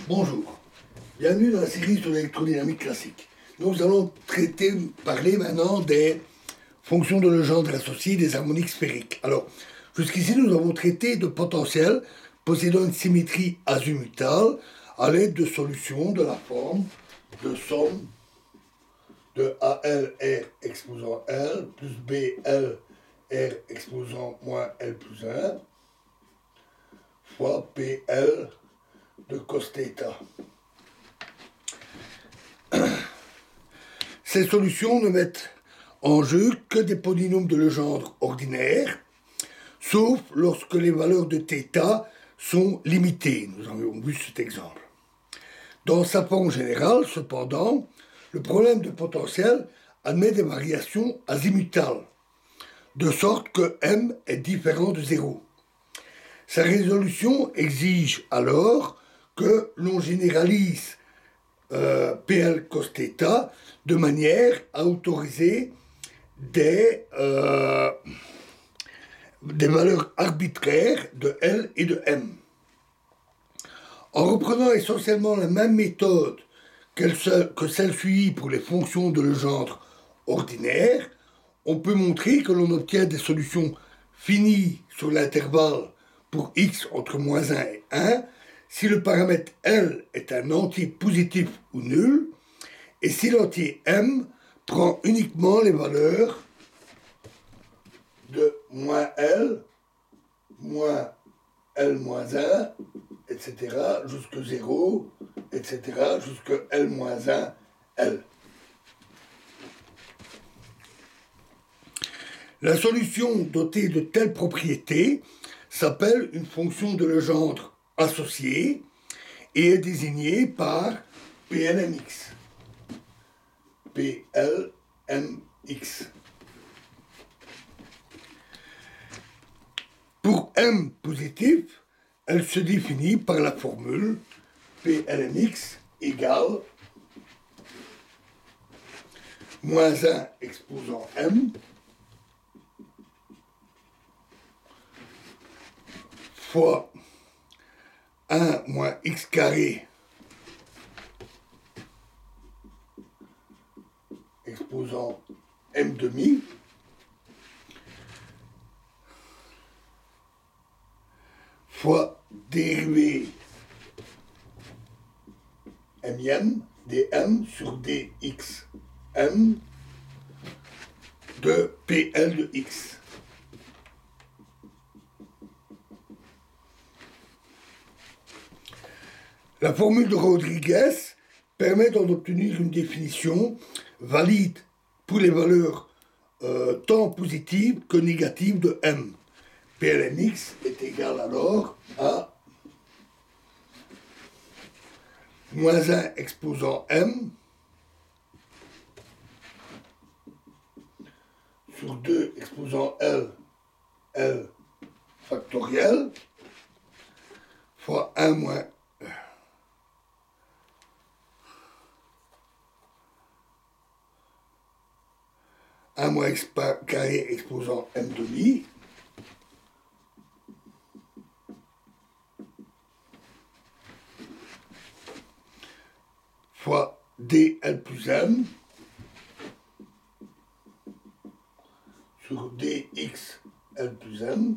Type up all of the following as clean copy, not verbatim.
Bonjour, bienvenue dans la série sur l'électrodynamique classique. Nous allons parler maintenant des fonctions de Legendre associées des harmoniques sphériques. Alors, jusqu'ici, nous avons traité de potentiels possédant une symétrie azimutale à l'aide de solutions de la forme de somme de AL R exposant L plus BL R exposant moins L plus 1 fois PL de cos θ. Ces solutions ne mettent en jeu que des polynômes de Legendre ordinaires, sauf lorsque les valeurs de θ sont limitées. Nous avons vu cet exemple. Dans sa forme générale, cependant, le problème de potentiel admet des variations azimutales, de sorte que M est différent de 0. Sa résolution exige alors que l'on généralise PL cos θ de manière à autoriser des valeurs arbitraires de L et de M. En reprenant essentiellement la même méthode que celle suivie pour les fonctions de Legendre ordinaires, on peut montrer que l'on obtient des solutions finies sur l'intervalle pour x entre moins 1 et 1 si le paramètre L est un entier positif ou nul et si l'entier M prend uniquement les valeurs de moins L, moins L moins 1, etc., jusque 0, etc., jusque L moins 1, L. La solution dotée de telles propriétés s'appelle une fonction de Legendre associée et est désignée par PLMX. PLMX. Pour M positif, elle se définit par la formule PLMX égale moins 1 exposant M fois 1 moins x carré exposant M demi fois dérivée m dm sur dxm de PL de x. La formule de Rodriguez permet d'en obtenir une définition valide pour les valeurs tant positives que négatives de M. PLMX est égal alors à moins 1 exposant M sur 2 exposant L factoriel fois 1 moins 1 moins x carré exposant M demi fois dl plus m sur dx l plus m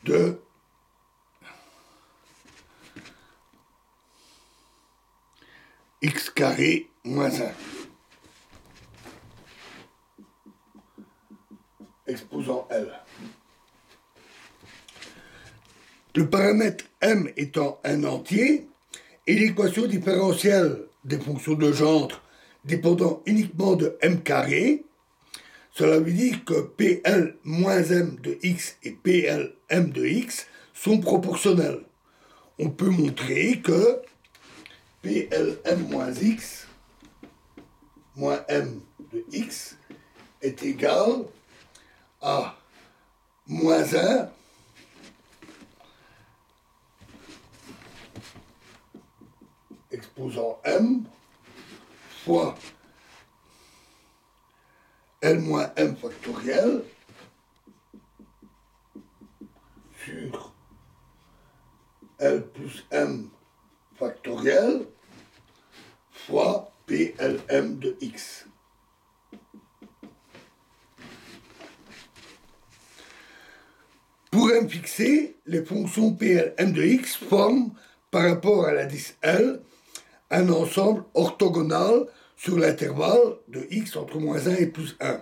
de x carré moins 1 exposant L. Le paramètre M étant un entier, et l'équation différentielle des fonctions de Legendre dépendant uniquement de M carré, cela veut dire que PL moins M de x et PL M de x sont proportionnels. On peut montrer que PLM moins x moins M de x est égal à moins 1 exposant M fois L moins M factoriel sur L plus M factoriel fois PLM de X. Pour M fixé, les fonctions PLM de X forment, par rapport à l'indice L, un ensemble orthogonal sur l'intervalle de X entre moins 1 et plus 1.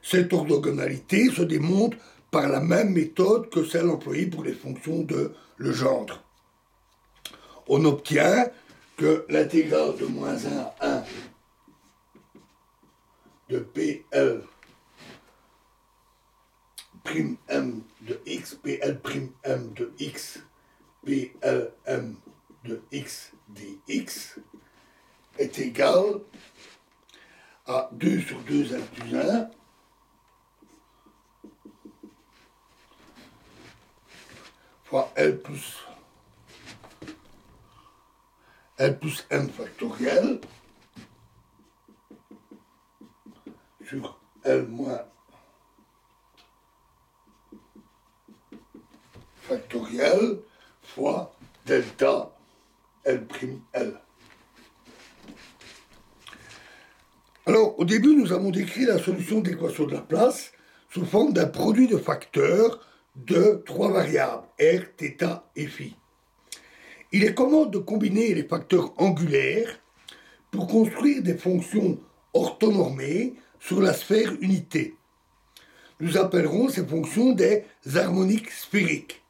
Cette orthogonalité se démontre par la même méthode que celle employée pour les fonctions de Legendre. On obtient que l'intégrale de moins 1 à 1 de PL prime M de X, PL prime M de X, PLM de X dx est égal à 2 sur 2 L plus 1 fois L plus M factoriel sur L moins factoriel fois delta L'. Alors, au début, nous avons décrit la solution de l'équation de Laplace sous forme d'un produit de facteurs de trois variables, r, θ et φ. Il est commode de combiner les facteurs angulaires pour construire des fonctions orthonormées sur la sphère unité. Nous appellerons ces fonctions des harmoniques sphériques,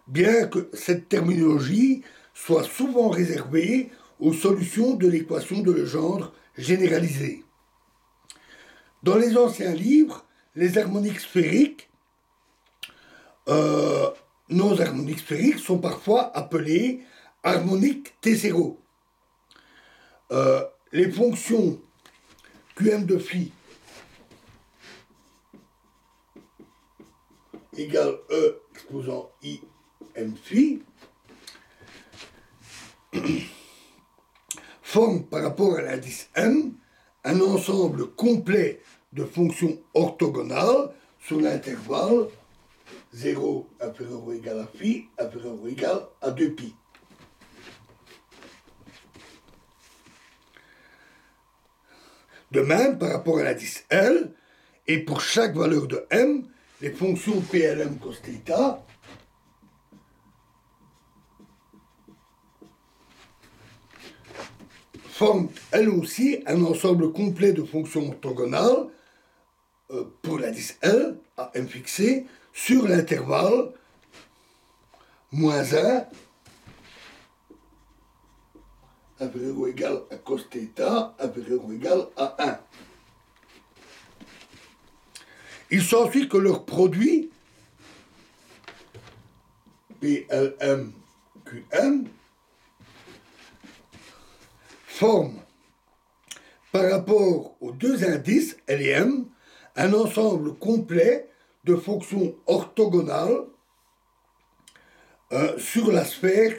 bien que cette terminologie soit souvent réservée aux solutions de l'équation de Legendre généralisée. Dans les anciens livres, les harmoniques sphériques, nos harmoniques sphériques sont parfois appelées harmoniques T0. Les fonctions Qm de phi égale E exposant I M phi forment par rapport à l'indice M un ensemble complet de fonctions orthogonales sur l'intervalle 0 inférieur ou égal à phi inférieur ou égal à 2π. De même, par rapport à l'indice L, et pour chaque valeur de M, les fonctions PLM cos θ forment elles aussi un ensemble complet de fonctions orthogonales pour l'indice L à M fixé sur l'intervalle moins 1 inférieur ou égal à cos θ inférieur ou égal à 1. Il s'ensuit que leur produit PLM QM forme par rapport aux deux indices L et M un ensemble complet de fonctions orthogonales sur la sphère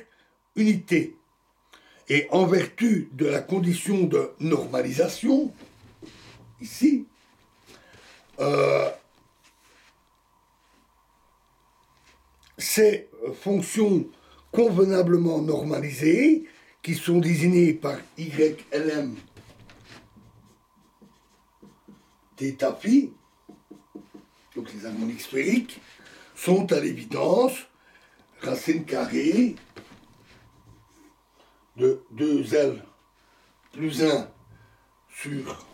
unité. Et en vertu de la condition de normalisation, ici, ces fonctions convenablement normalisées, qui sont désignées par YLM θ phi, donc les harmoniques sphériques, sont à l'évidence racine carrée de 2L plus 1 sur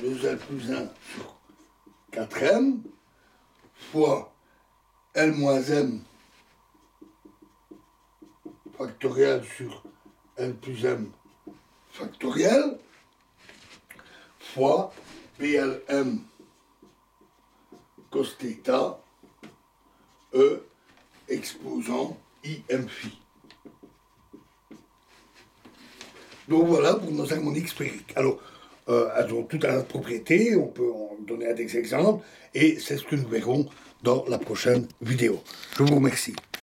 2L plus 1 sur 4M fois L moins M factoriel sur L plus M factoriel fois PLM cos θ E exposant IM phi. Donc voilà pour nos harmoniques sphériques. Alors, elles ont tout un tas de propriétés, on peut en donner des exemples, et c'est ce que nous verrons dans la prochaine vidéo. Je vous remercie.